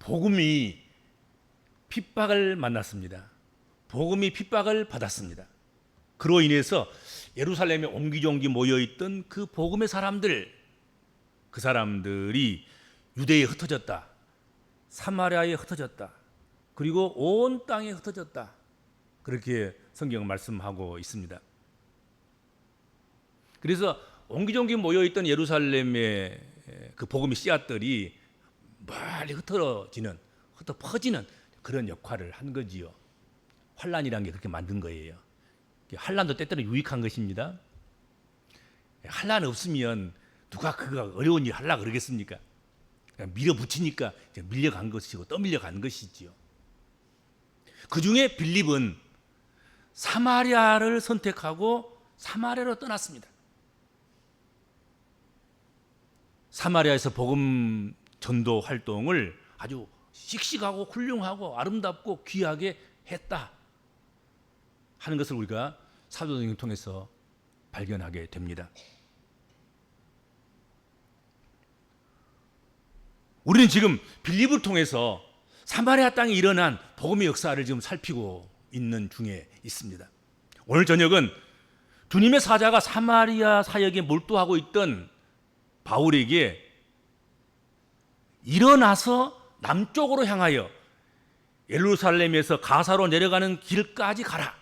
복음이 핍박을 만났습니다. 복음이 핍박을 받았습니다. 그로 인해서 예루살렘에 옹기종기 모여있던 그 복음의 사람들, 그 사람들이 유대에 흩어졌다, 사마리아에 흩어졌다, 그리고 온 땅에 흩어졌다, 그렇게 성경은 말씀하고 있습니다. 그래서 옹기종기 모여있던 예루살렘의 그 복음의 씨앗들이 멀리 흩어 퍼지는 그런 역할을 한 거지요. 환란이라는 게 그렇게 만든 거예요. 환란도 때때로 유익한 것입니다. 환란 없으면 누가 그거 어려운 일 하려고 그러겠습니까? 그냥 밀어붙이니까 밀려간 것이고 떠밀려간 것이지요. 그 중에 빌립은 사마리아를 선택하고 사마리아로 떠났습니다. 사마리아에서 복음 전도 활동을 아주 씩씩하고 훌륭하고 아름답고 귀하게 했다 하는 것을 우리가 사도행전을 통해서 발견하게 됩니다. 우리는 지금 빌립을 통해서 사마리아 땅에 일어난 복음의 역사를 지금 살피고 있는 중에 있습니다. 오늘 저녁은 주님의 사자가 사마리아 사역에 몰두하고 있던 바울에게 일어나서 남쪽으로 향하여 예루살렘에서 가사로 내려가는 길까지 가라,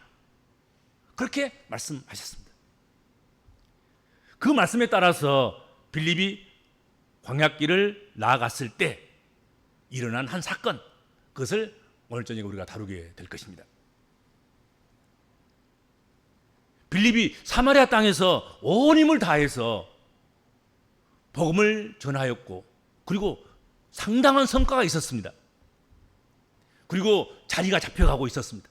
그렇게 말씀하셨습니다. 그 말씀에 따라서 빌립이 광야길을 나아갔을 때 일어난 한 사건, 그것을 오늘 저녁에 우리가 다루게 될 것입니다. 빌립이 사마리아 땅에서 온 힘을 다해서 복음을 전하였고, 그리고 상당한 성과가 있었습니다. 그리고 자리가 잡혀가고 있었습니다.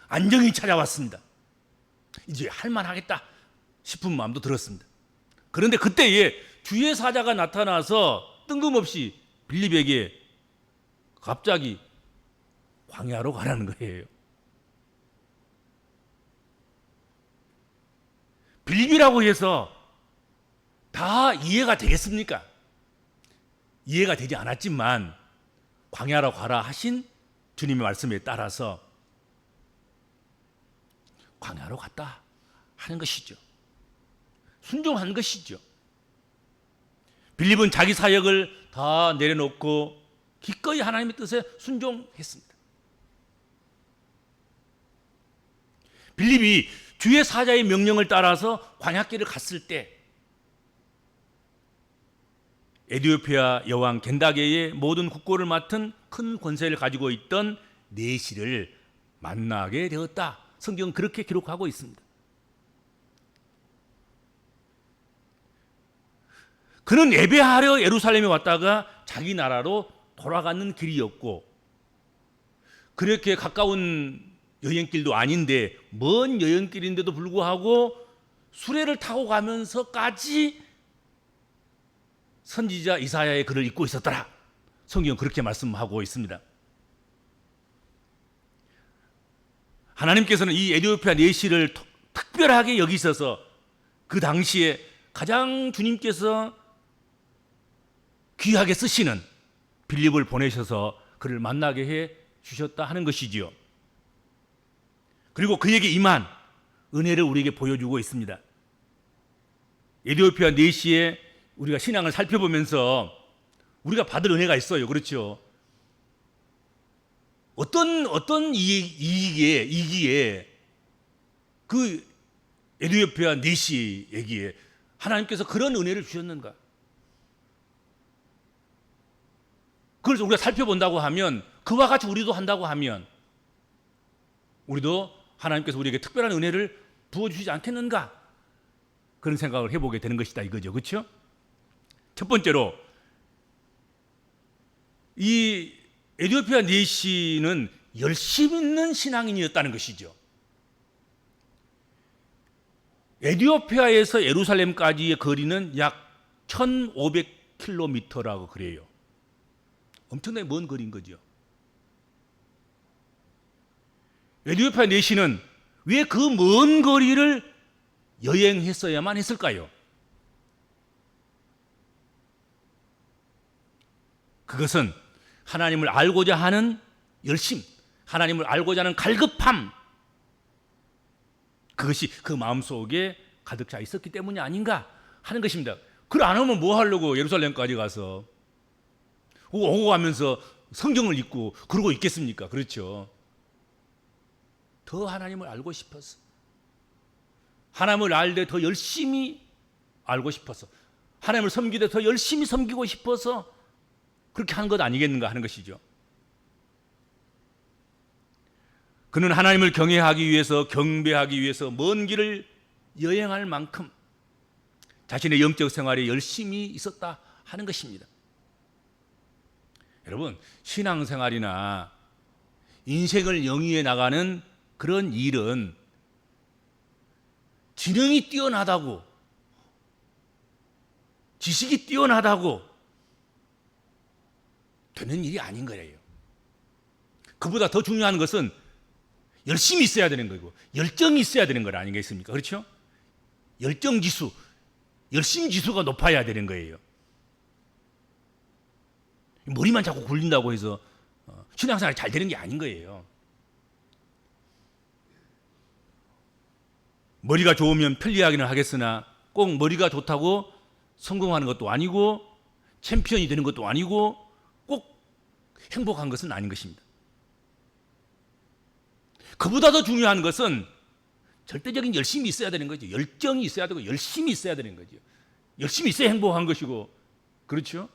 안정이 찾아왔습니다. 이제 할만하겠다 싶은 마음도 들었습니다. 그런데 그때에 주의 사자가 나타나서 뜬금없이 빌립에게 갑자기 광야로 가라는 거예요. 빌립이라고 해서 다 이해가 되겠습니까? 이해가 되지 않았지만 광야로 가라 하신 주님의 말씀에 따라서 광야로 갔다 하는 것이죠. 순종한 것이죠. 빌립은 자기 사역을 다 내려놓고 기꺼이 하나님의 뜻에 순종했습니다. 빌립이 주의 사자의 명령을 따라서 광야길을 갔을 때 에디오피아 여왕 겐다게의 모든 국고를 맡은 큰 권세를 가지고 있던 네시를 만나게 되었다. 성경은 그렇게 기록하고 있습니다. 그는 예배하려 예루살렘에 왔다가 자기 나라로 돌아가는 길이었고, 그렇게 가까운 여행길도 아닌데 먼 여행길인데도 불구하고 수레를 타고 가면서까지 선지자 이사야의 글을 읽고 있었더라. 성경은 그렇게 말씀하고 있습니다. 하나님께서는 이 에디오피아 네시를 특별하게 여기셔서 그 당시에 가장 주님께서 귀하게 쓰시는 빌립을 보내셔서 그를 만나게 해 주셨다 하는 것이지요. 그리고 그에게 임한 은혜를 우리에게 보여주고 있습니다. 에디오피아 네시의 우리가 신앙을 살펴보면서 우리가 받을 은혜가 있어요. 그렇죠? 어떤 이기에 그 에디오피아 네시에게 하나님께서 그런 은혜를 주셨는가? 그걸 우리가 살펴본다고 하면, 그와 같이 우리도 한다고 하면 우리도 하나님께서 우리에게 특별한 은혜를 부어주시지 않겠는가? 그런 생각을 해보게 되는 것이다 이거죠. 그렇죠? 첫 번째로 이 에디오피아 네시는 열심 있는 신앙인이었다는 것이죠. 에디오피아에서 예루살렘까지의 거리는 약 1500km라고 그래요. 엄청나게 먼 거리인 거죠. 에디오피아 네시는 왜 그 먼 거리를 여행했어야만 했을까요? 그것은 하나님을 알고자 하는 열심, 하나님을 알고자 하는 갈급함, 그것이 그 마음속에 가득 차 있었기 때문이 아닌가 하는 것입니다. 그걸 안 하면 뭐 하려고 예루살렘까지 가서 오고 가면서 성경을 읽고 그러고 있겠습니까? 그렇죠. 더 하나님을 알고 싶어서, 하나님을 알 때 더 열심히 알고 싶어서, 하나님을 섬기되 더 열심히 섬기고 싶어서 그렇게 한 것 아니겠는가 하는 것이죠. 그는 하나님을 경외하기 위해서, 경배하기 위해서 먼 길을 여행할 만큼 자신의 영적 생활에 열심히 있었다 하는 것입니다. 여러분, 신앙생활이나 인생을 영위해 나가는 그런 일은 지능이 뛰어나다고, 지식이 뛰어나다고 되는 일이 아닌 거예요. 그보다 더 중요한 것은 열심히 있어야 되는 거고 열정이 있어야 되는 거 아니겠습니까? 그렇죠? 열정 지수, 열심 지수가 높아야 되는 거예요. 머리만 자꾸 굴린다고 해서 신앙생활이 잘 되는 게 아닌 거예요. 머리가 좋으면 편리하기는 하겠으나 꼭 머리가 좋다고 성공하는 것도 아니고 챔피언이 되는 것도 아니고 꼭 행복한 것은 아닌 것입니다. 그보다 더 중요한 것은 절대적인 열심이 있어야 되는 거죠. 열정이 있어야 되고 열심이 있어야 되는 거죠. 열심히 있어야 행복한 것이고, 그렇죠?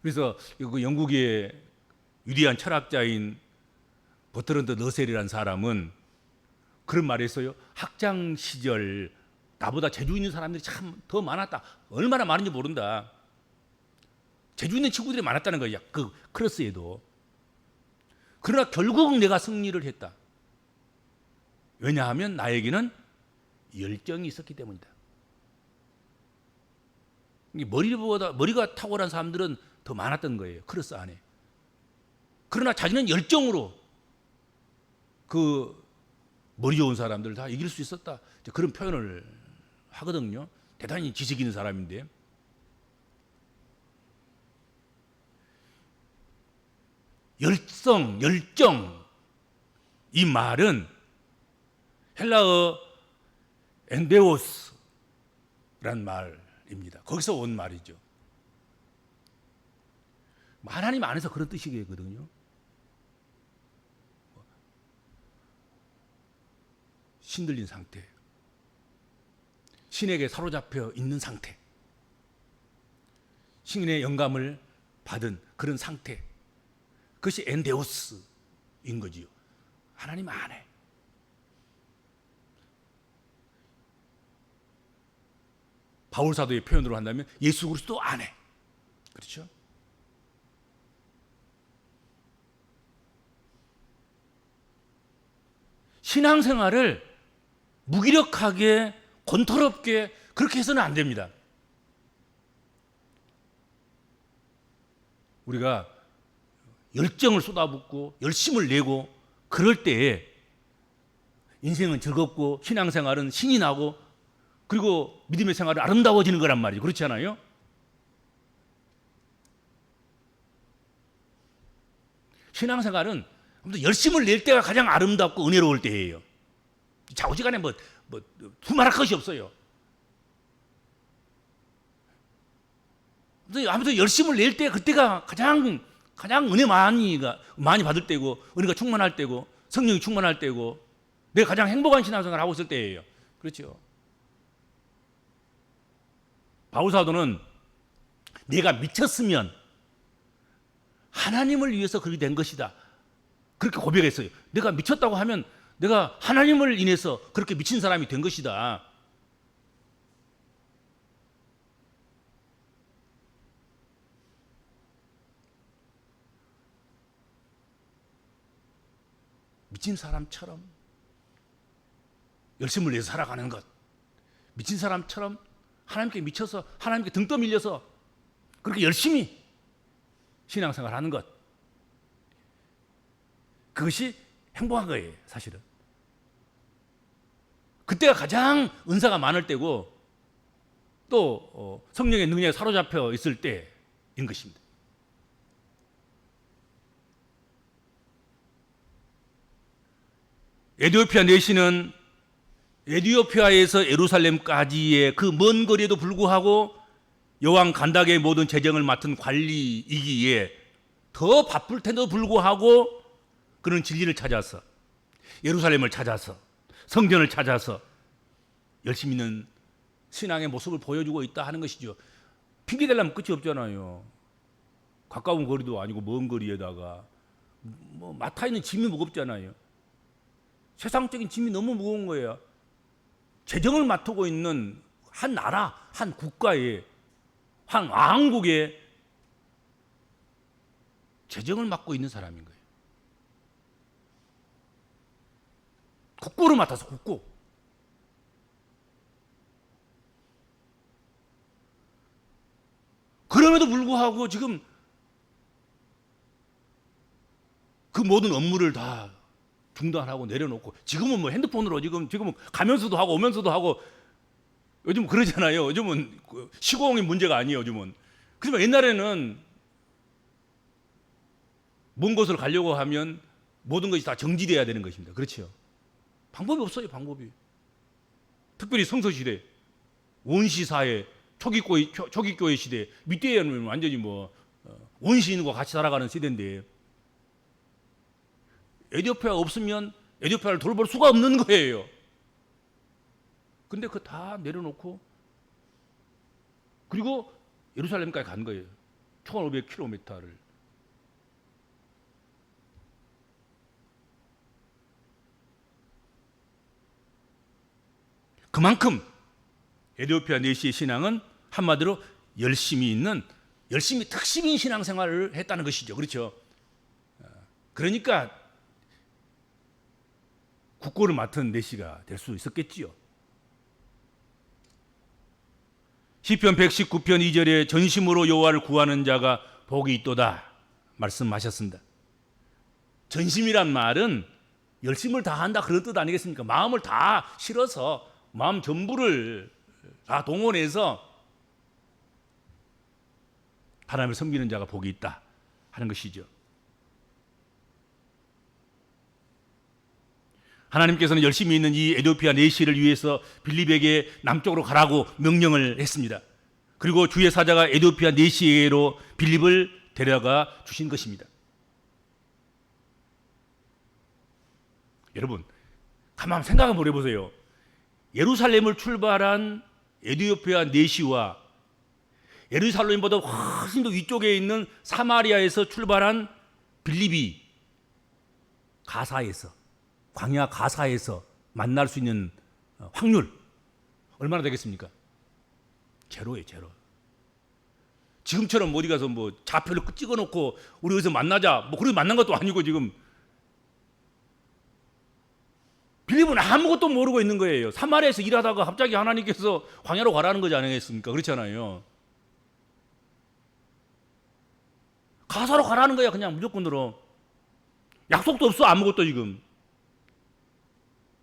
그래서 그 영국의 위대한 철학자인 버트런드 러셀이라는 사람은 그런 말을 했어요. 학창 시절 나보다 재주 있는 사람들이 참 더 많았다. 얼마나 많은지 모른다. 재주 있는 친구들이 많았다는 거예요. 그 클래스에도. 그러나 결국 내가 승리를 했다. 왜냐하면 나에게는 열정이 있었기 때문이다. 머리가 탁월한 사람들은 더 많았던 거예요. 클래스 안에. 그러나 자기는 열정으로 그 머리 좋은 사람들을 다 이길 수 있었다. 그런 표현을 하거든요. 대단히 지식 있는 사람인데. 열정, 이 말은 헬라어 엔데오스란 말입니다. 거기서 온 말이죠. 하나님 안에서 그런 뜻이거든요. 신들린 상태, 신에게 사로잡혀 있는 상태, 신의 영감을 받은 그런 상태, 그것이 엔데오스인 거지요. 하나님 안에. 바울 사도의 표현으로 한다면 예수 그리스도 안에. 그렇죠? 신앙생활을 무기력하게 권투럽게 그렇게 해서는 안 됩니다. 우리가 열정을 쏟아붓고 열심을 내고 그럴 때에 인생은 즐겁고 신앙생활은 신이 나고 그리고 믿음의 생활은 아름다워지는 거란 말이죠. 그렇지 않아요? 신앙생활은 열심을 낼 때가 가장 아름답고 은혜로울 때예요. 좌우지간에 두말할 것이 없어요. 아무튼 열심을 낼 때 그때가 가장 은혜 많이 받을 때고 은혜가 충만할 때고 성령이 충만할 때고 내가 가장 행복한 신앙생활을 하고 있을 때예요. 그렇죠? 바울 사도는 내가 미쳤으면 하나님을 위해서 그렇게 된 것이다. 그렇게 고백했어요. 내가 미쳤다고 하면 내가 하나님을 인해서 그렇게 미친 사람이 된 것이다. 미친 사람처럼 열심을 내서 살아가는 것, 미친 사람처럼 하나님께 미쳐서 하나님께 등 떠밀려서 그렇게 열심히 신앙생활 하는 것, 그것이 행복한 거예요. 사실은 그때가 가장 은사가 많을 때고 또 성령의 능력에 사로잡혀 있을 때인 것입니다. 에티오피아 내시는 에티오피아에서 예루살렘까지의 그 먼 거리에도 불구하고 여왕 간닥의 모든 재정을 맡은 관리이기에 더 바쁠 텐데도 불구하고 그는 진리를 찾아서 예루살렘을 찾아서 성전을 찾아서 열심히 있는 신앙의 모습을 보여주고 있다 하는 것이죠. 핑계 대려면 끝이 없잖아요. 가까운 거리도 아니고 먼 거리에다가 뭐 맡아 있는 짐이 무겁잖아요. 세상적인 짐이 너무 무거운 거예요. 재정을 맡고 있는 한 나라, 한 국가에, 한 왕국에 재정을 맡고 있는 사람인 거예요. 국고를 맡아서 국고. 그럼에도 불구하고 지금 그 모든 업무를 다 중단하고 내려놓고 지금은 뭐 핸드폰으로 지금은 가면서도 하고 오면서도 하고 요즘 그러잖아요. 요즘은 시공이 문제가 아니에요. 요즘은. 그지만 옛날에는 먼 곳을 가려고 하면 모든 것이 다 정지돼야 되는 것입니다. 그렇죠? 방법이 없어요. 방법이. 특별히 성서시대, 원시사회, 초기교회 시대, 밑에는 완전히 원시인과 같이 살아가는 시대인데 에티오피아가 없으면 에티오피아를 돌볼 수가 없는 거예요. 근데 그거 다 내려놓고 그리고 예루살렘까지 간 거예요. 1500km를. 그만큼 에티오피아 내시의 신앙은 한마디로 열심히 특심인 신앙생활을 했다는 것이죠. 그렇죠? 그러니까 국고를 맡은 내시가 될 수 있었겠지요. 시편 119편 2절에 전심으로 여호와를 구하는 자가 복이 있도다 말씀하셨습니다. 전심이란 말은 열심을 다한다 그런 뜻 아니겠습니까? 마음을 다 실어서 마음 전부를 다 동원해서 하나님을 섬기는 자가 복이 있다 하는 것이죠. 하나님께서는 열심히 있는 이 에티오피아 내시를 위해서 빌립에게 남쪽으로 가라고 명령을 했습니다. 그리고 주의 사자가 에티오피아 내시로 빌립을 데려가 주신 것입니다. 여러분, 가만 생각 한번 해보세요. 예루살렘을 출발한 에티오피아 내시와 예루살렘보다 훨씬 더 위쪽에 있는 사마리아에서 출발한 빌립이 가사에서 광야 가사에서 만날 수 있는 확률 얼마나 되겠습니까? 제로예요, 제로. 지금처럼 어디 가서 좌표를 찍어놓고 우리 여기서 만나자 그렇게 만난 것도 아니고 지금 빌립은 아무것도 모르고 있는 거예요. 사마리아에서 일하다가 갑자기 하나님께서 광야로 가라는 거지 않겠습니까? 그렇잖아요. 가사로 가라는 거야, 그냥 무조건으로. 약속도 없어, 아무것도 지금.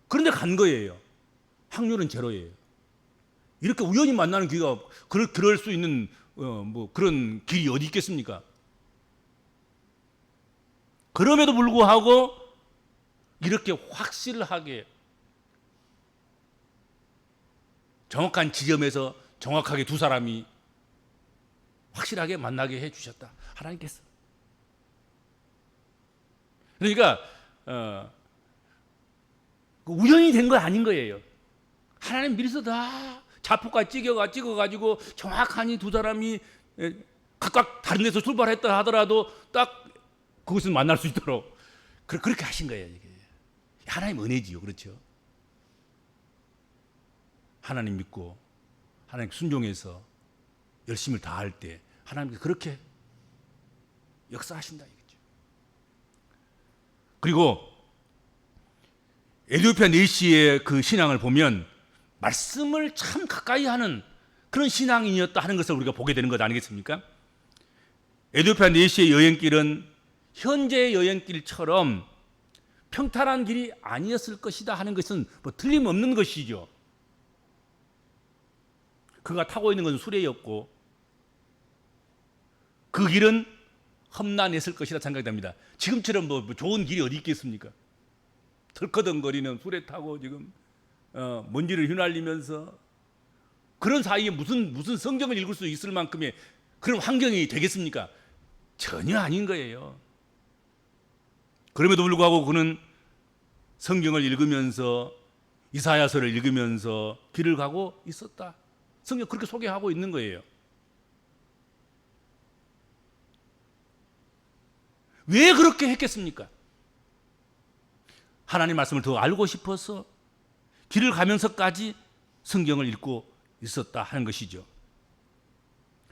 그런데 간 거예요. 확률은 제로예요. 이렇게 우연히 만나는 기회가 그럴 수 있는 그런 길이 어디 있겠습니까? 그럼에도 불구하고 이렇게 확실하게 정확한 지점에서 정확하게 두 사람이 확실하게 만나게 해주셨다. 하나님께서. 그러니까 우연이 된 거 아닌 거예요. 하나님 미리서 다 좌표까지 찍어가지고 정확하니 두 사람이 각각 다른 데서 출발했다 하더라도 딱 그것을 만날 수 있도록 그렇게 하신 거예요. 이게. 하나님 은혜지요. 그렇죠? 하나님 믿고 하나님 순종해서 열심을 다할 때 하나님께서 그렇게 역사하신다 이거죠. 그리고 에티오피아 내시의 그 신앙을 보면 말씀을 참 가까이 하는 그런 신앙인이었다 하는 것을 우리가 보게 되는 것 아니겠습니까? 에티오피아 내시의 여행길은 현재의 여행길처럼 평탄한 길이 아니었을 것이다 하는 것은 틀림없는 것이죠. 그가 타고 있는 건 수레였고 그 길은 험난했을 것이라 생각됩니다. 지금처럼 뭐 좋은 길이 어디 있겠습니까? 덜커덩거리는 수레 타고 지금 먼지를 휘날리면서 그런 사이에 무슨 성경을 읽을 수 있을 만큼의 그런 환경이 되겠습니까? 전혀 아닌 거예요. 그럼에도 불구하고 그는 성경을 읽으면서 이사야서를 읽으면서 길을 가고 있었다. 성경 그렇게 소개하고 있는 거예요. 왜 그렇게 했겠습니까? 하나님 말씀을 더 알고 싶어서 길을 가면서까지 성경을 읽고 있었다 하는 것이죠.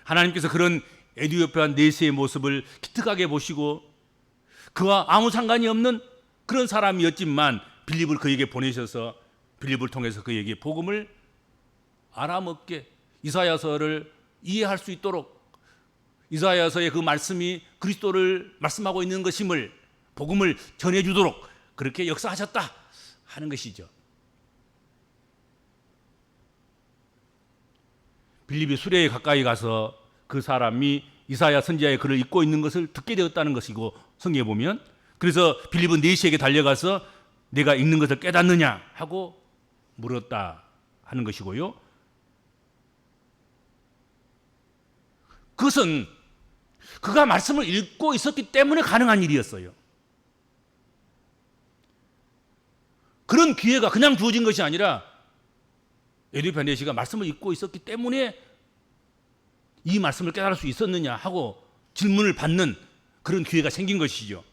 하나님께서 그런 에디오피아 내시의 모습을 기특하게 보시고 그와 아무 상관이 없는 그런 사람이었지만 빌립을 그에게 보내셔서 빌립을 통해서 그에게 복음을 알아먹게 이사야서를 이해할 수 있도록 이사야서의 그 말씀이 그리스도를 말씀하고 있는 것임을 복음을 전해주도록 그렇게 역사하셨다 하는 것이죠. 빌립이 수레에 가까이 가서 그 사람이 이사야 선지자의 글을 읽고 있는 것을 듣게 되었다는 것이고 성경에 보면 그래서 빌립은 내시에게 달려가서 내가 읽는 것을 깨닫느냐 하고 물었다 하는 것이고요. 그것은 그가 말씀을 읽고 있었기 때문에 가능한 일이었어요. 그런 기회가 그냥 주어진 것이 아니라 에디오피아 내시가 말씀을 읽고 있었기 때문에 이 말씀을 깨달을 수 있었느냐 하고 질문을 받는 그런 기회가 생긴 것이죠.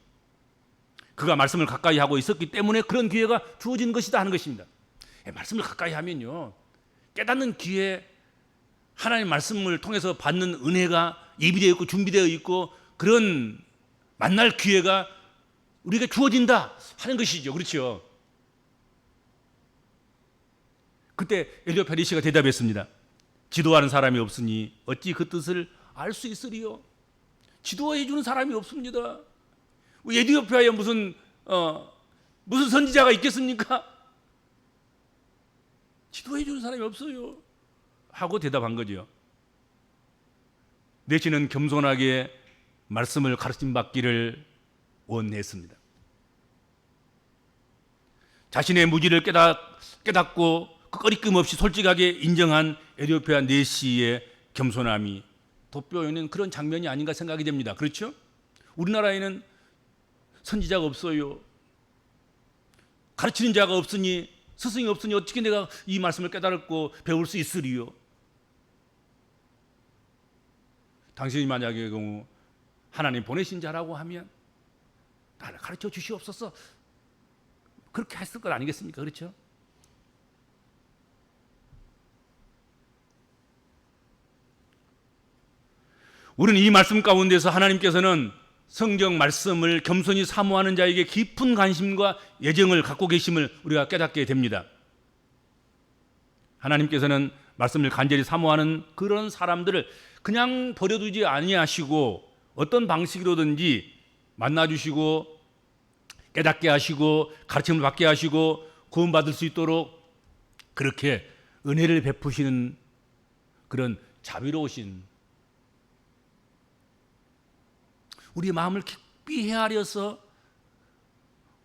그가 말씀을 가까이 하고 있었기 때문에 그런 기회가 주어진 것이다 하는 것입니다. 말씀을 가까이 하면요 깨닫는 기회 하나님의 말씀을 통해서 받는 은혜가 예비되어 있고 준비되어 있고 그런 만날 기회가 우리에게 주어진다 하는 것이죠. 그렇죠? 그때 에디오피아 내시가 대답했습니다. 지도하는 사람이 없으니 어찌 그 뜻을 알 수 있으리요? 지도해 주는 사람이 없습니다. 에디오피아에 무슨 선지자가 있겠습니까? 지도해 주는 사람이 없어요. 하고 대답한 거죠. 내시는 겸손하게 말씀을 가르침 받기를 원했습니다. 자신의 무지를 깨닫고 꺼리낌 없이 솔직하게 인정한 에디오피아 내시의 겸손함이 돋보이는 그런 장면이 아닌가 생각이 됩니다. 그렇죠? 우리나라에는 선지자가 없어요. 가르치는 자가 없으니 스승이 없으니 어떻게 내가 이 말씀을 깨달고 배울 수 있으리요? 당신이 만약에 경우 하나님 보내신 자라고 하면 나를 가르쳐 주시옵소서 그렇게 했을 것 아니겠습니까? 그렇죠? 우리는 이 말씀 가운데서 하나님께서는 성경 말씀을 겸손히 사모하는 자에게 깊은 관심과 애정을 갖고 계심을 우리가 깨닫게 됩니다. 하나님께서는 말씀을 간절히 사모하는 그런 사람들을 그냥 버려두지 아니하시고 어떤 방식으로든지 만나주시고 깨닫게 하시고 가르침을 받게 하시고 구원받을 수 있도록 그렇게 은혜를 베푸시는 그런 자비로우신 우리의 마음을 깊이 헤아려서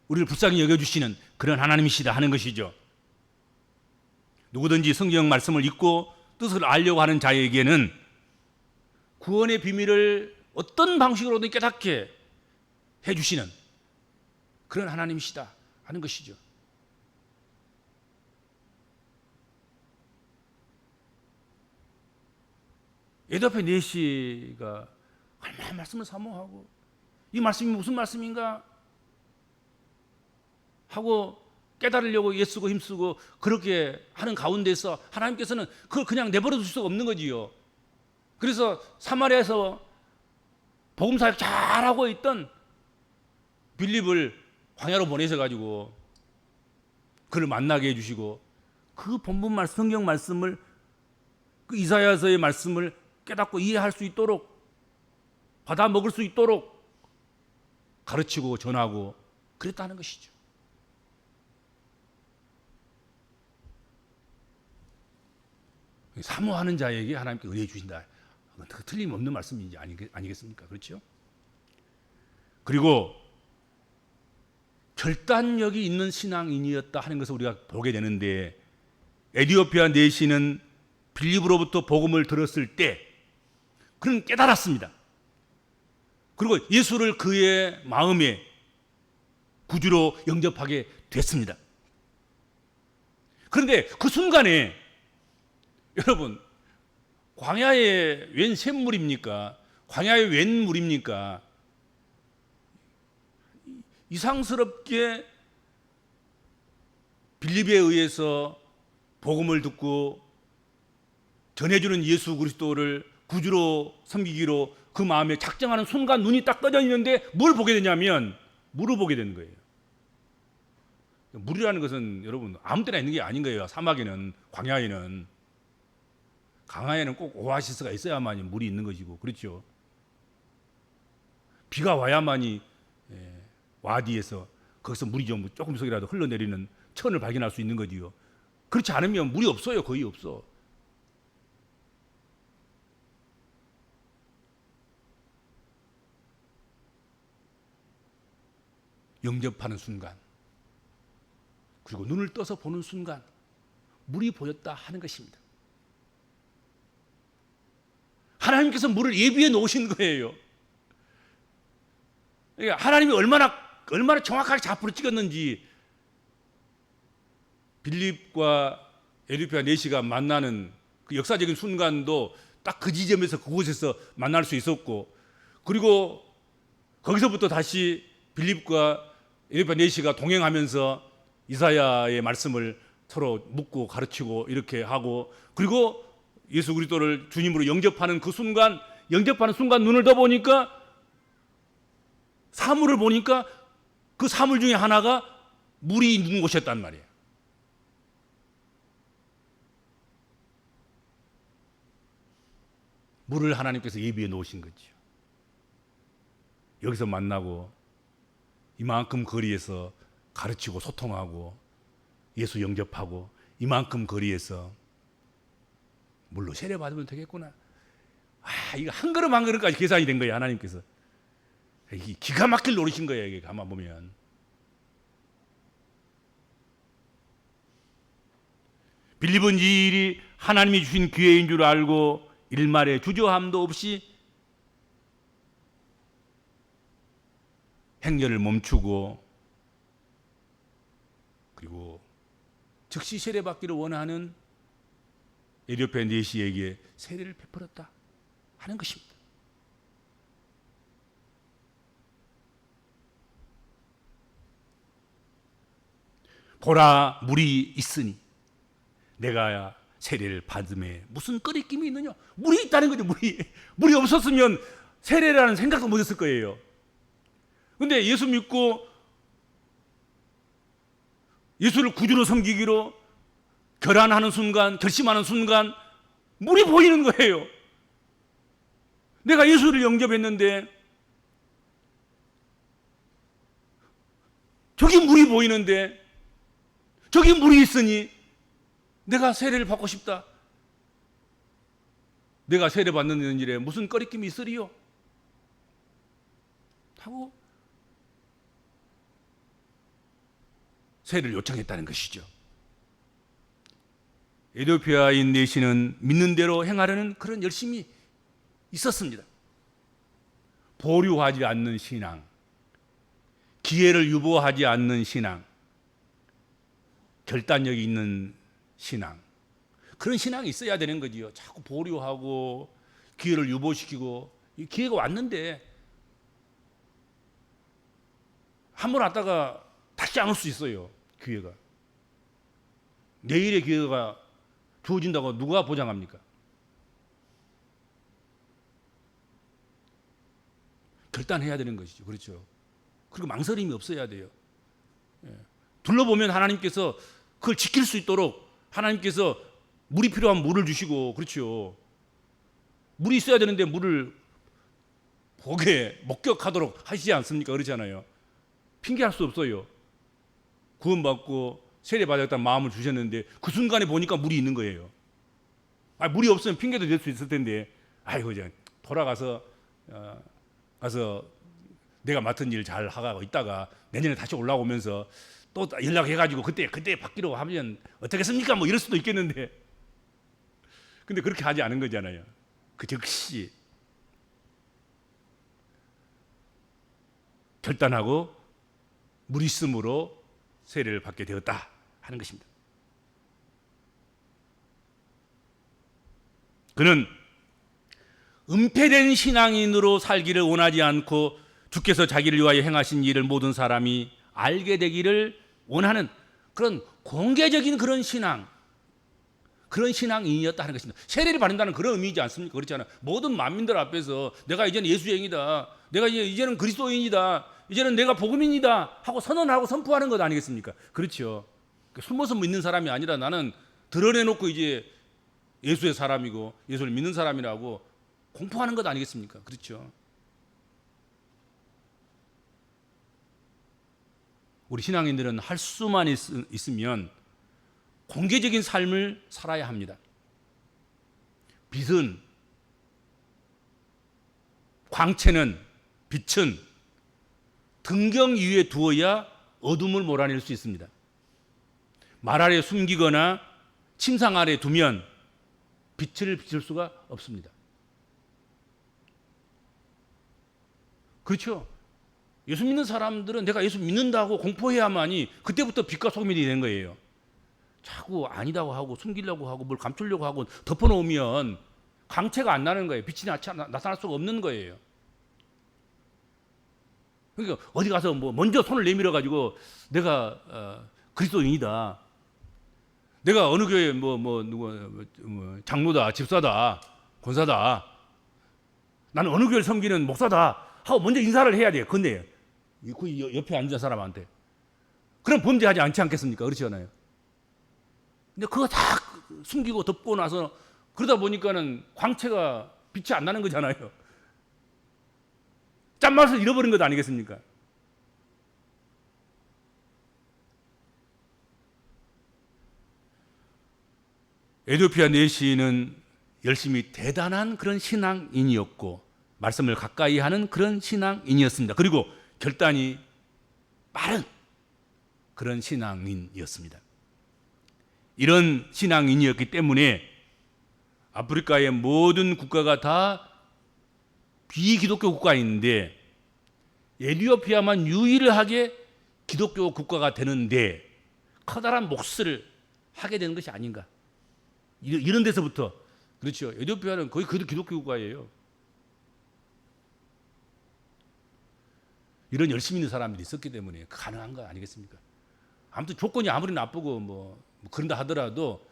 우리를 불쌍히 여겨주시는 그런 하나님이시다 하는 것이죠. 누구든지 성경 말씀을 읽고 뜻을 알려고 하는 자에게는 구원의 비밀을 어떤 방식으로든 깨닫게 해주시는 그런 하나님이시다 하는 것이죠. 에디오피아 내시가 얼마나 말씀을 사모하고 이 말씀이 무슨 말씀인가 하고 깨달으려고 애쓰고 힘쓰고 그렇게 하는 가운데서 하나님께서는 그걸 그냥 내버려 둘 수가 없는 거지요. 그래서 사마리아에서 복음 사역 잘하고 있던 빌립을 광야로 보내셔가지고 그를 만나게 해주시고 그 본문 말씀 성경 말씀을 그 이사야서의 말씀을 깨닫고 이해할 수 있도록 받아 먹을 수 있도록 가르치고 전하고 그랬다는 것이죠. 사모하는 자에게 하나님께 은혜 주신다. 틀림없는 말씀인지 아니겠습니까? 그렇죠? 그리고 결단력이 있는 신앙인이었다 하는 것을 우리가 보게 되는데, 에티오피아 내시는 빌립으로부터 복음을 들었을 때 그는 깨달았습니다. 그리고 예수를 그의 마음에 구주로 영접하게 됐습니다. 그런데 그 순간에 여러분, 광야에 웬 샘물입니까? 광야에 웬 물입니까? 이상스럽게 빌립에 의해서 복음을 듣고 전해주는 예수 그리스도를 구주로 섬기기로 그 마음에 작정하는 순간 눈이 딱 떠져 있는데 뭘 보게 되냐면 물을 보게 되는 거예요. 물이라는 것은 여러분 아무 때나 있는 게 아닌 거예요. 사막에는, 광야에는, 강화에는 꼭 오아시스가 있어야만이 물이 있는 것이고, 그렇죠? 비가 와야만이 와디에서 거기서 물이 좀 조금씩이라도 흘러내리는 천을 발견할 수 있는 거지요. 그렇지 않으면 물이 없어요. 거의 없어. 영접하는 순간, 그리고 눈을 떠서 보는 순간 물이 보였다 하는 것입니다. 하나님께서 물을 예비해 놓으신 거예요. 그러니까 하나님이 얼마나 정확하게 좌표를 찍었는지, 빌립과 에티오피아 내시가 만나는 그 역사적인 순간도 딱 그 지점에서 그곳에서 만날 수 있었고, 그리고 거기서부터 다시 빌립과 에티오피아 내시가 동행하면서 이사야의 말씀을 서로 묻고 가르치고 이렇게 하고, 그리고 예수 그리스도를 주님으로 영접하는 그 순간, 영접하는 순간 눈을 떠 보니까, 사물을 보니까 그 사물 중에 하나가 물이 있는 곳이었단 말이에요. 물을 하나님께서 예비해 놓으신 거죠. 여기서 만나고 이만큼 거리에서 가르치고 소통하고 예수 영접하고 이만큼 거리에서 물로 세례 받으면 되겠구나. 이거 한 걸음 한 걸음까지 계산이 된 거예요. 하나님께서. 이게 기가 막힐 노릇인 거예요. 이게 가만 보면. 빌립은 이 일이 하나님이 주신 기회인 줄 알고 일말의 주저함도 없이 행렬을 멈추고, 그리고 즉시 세례받기를 원하는 에티오피아 내시에게 세례를 베풀었다 하는 것입니다. 보라, 물이 있으니 내가 세례를 받음에 무슨 꺼리낌이 있느냐. 물이 있다는 거죠. 물이 없었으면 세례라는 생각도 못했을 거예요. 근데 예수 믿고 예수를 구주로 섬기기로 결단하는 순간, 결심하는 순간 물이 보이는 거예요. 내가 예수를 영접했는데 저기 물이 보이는데, 저기 물이 있으니 내가 세례를 받고 싶다. 내가 세례 받는 일에 무슨 꺼리낌이 있으리요? 하고 세례를 요청했다는 것이죠. 에티오피아인 내시는 믿는 대로 행하려는 그런 열심이 있었습니다. 보류하지 않는 신앙, 기회를 유보하지 않는 신앙, 결단력이 있는 신앙, 그런 신앙이 있어야 되는 거지요. 자꾸 보류하고 기회를 유보시키고, 이 기회가 왔는데 한 번 왔다가 다시 안 올 수 있어요. 기회가. 내일의 기회가 주어진다고 누가 보장합니까? 결단해야 되는 것이죠. 그렇죠. 그리고 망설임이 없어야 돼요. 둘러보면 하나님께서 그걸 지킬 수 있도록 하나님께서 물이 필요하면 물을 주시고, 그렇죠. 물이 있어야 되는데 물을 복에 목격하도록 하시지 않습니까? 그렇잖아요. 핑계할 수 없어요. 구원받고 세례받았다는 마음을 주셨는데 그 순간에 보니까 물이 있는 거예요. 물이 없으면 핑계도 될 수 있을 텐데, 아이고 이제 돌아가서 가서 내가 맡은 일 잘 하고 있다가 내년에 다시 올라오면서 또 연락해가지고 그때 받기로 하면 어떻겠습니까? 뭐 이럴 수도 있겠는데, 근데 그렇게 하지 않은 거잖아요. 그 즉시 결단하고 물 있음으로 세례를 받게 되었다 하는 것입니다. 그는 은폐된 신앙인으로 살기를 원하지 않고 주께서 자기를 위하여 행하신 일을 모든 사람이 알게 되기를 원하는 그런 공개적인 그런 신앙인이었다 하는 것입니다. 세례를 받는다는 그런 의미이지 않습니까? 그렇잖아요. 모든 만민들 앞에서 내가 이제는 예수쟁이다, 내가 이제는 그리스도인이다, 이제는 내가 복음인이다 하고 선언하고 선포하는 것 아니겠습니까? 그렇죠. 숨어서 믿는 사람이 아니라 나는 드러내놓고 이제 예수의 사람이고 예수를 믿는 사람이라고 공포하는 것 아니겠습니까? 그렇죠. 우리 신앙인들은 할 수만 있으면 공개적인 삶을 살아야 합니다. 빛은, 광채는, 빛은 등경 위에 두어야 어둠을 몰아낼 수 있습니다. 말 아래 숨기거나 침상 아래 두면 빛을 비출 수가 없습니다. 그렇죠. 예수 믿는 사람들은 내가 예수 믿는다고 공포해야만이 그때부터 빛과 소금이 되는 거예요. 자꾸 아니다고 하고 숨기려고 하고 뭘 감추려고 하고 덮어놓으면 광채가 안 나는 거예요. 빛이 나타날 수가 없는 거예요. 그러니까 어디 가서 뭐 먼저 손을 내밀어 가지고 내가 그리스도인이다, 내가 어느 교회 누구 장로다, 집사다, 권사다, 나는 어느 교회를 섬기는 목사다 하고 먼저 인사를 해야 돼요. 근데 그 옆에 앉은 사람한테. 그럼 범죄하지 않지 않겠습니까? 그렇지 않아요? 근데 그거 다 숨기고 덮고 나서 그러다 보니까는 광채가 빛이 안 나는 거잖아요. 짠맛을 잃어버린 것 아니겠습니까? 에디오피아 내시인은 열심히 대단한 그런 신앙인이었고 말씀을 가까이 하는 그런 신앙인이었습니다. 그리고 결단이 빠른 그런 신앙인이었습니다. 이런 신앙인이었기 때문에 아프리카의 모든 국가가 다 비기독교 국가인데 에티오피아만 유일하게 기독교 국가가 되는데 커다란 몫을 하게 되는 것이 아닌가. 이런 데서부터, 그렇죠. 에티오피아는 거의 기독교 국가예요. 이런 열심히 있는 사람들이 있었기 때문에 가능한 거 아니겠습니까? 아무튼 조건이 아무리 나쁘고 뭐 그런다 하더라도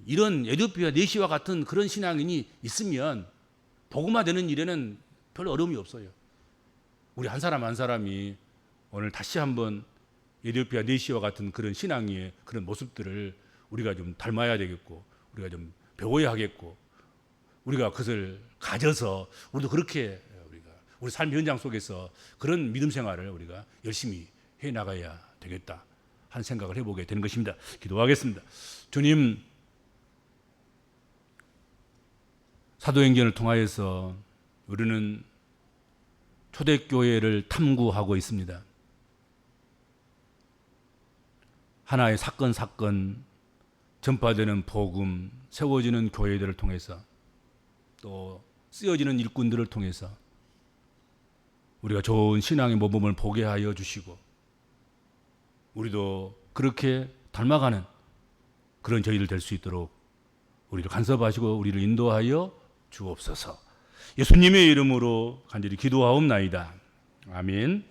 이런 에티오피아 내시와 같은 그런 신앙인이 있으면 복음화되는 일에는 별 어려움이 없어요. 우리 한 사람 한 사람이 오늘 다시 한번 에티오피아 내시와 같은 그런 신앙의 그런 모습들을 우리가 좀 닮아야 되겠고, 우리가 좀 배워야 하겠고, 우리가 그것을 가져서 우리도 그렇게 우리 삶 현장 속에서 그런 믿음 생활을 우리가 열심히 해 나가야 되겠다 하는 생각을 해보게 되는 것입니다. 기도하겠습니다. 주님, 사도행전을 통하여서 우리는 초대교회를 탐구하고 있습니다. 하나의 사건 전파되는 복음, 세워지는 교회들을 통해서 또 쓰여지는 일꾼들을 통해서 우리가 좋은 신앙의 모범을 보게 하여 주시고 우리도 그렇게 닮아가는 그런 저희들 될 수 있도록 우리를 간섭하시고 우리를 인도하여 주옵소서. 예수님의 이름으로 간절히 기도하옵나이다. 아멘.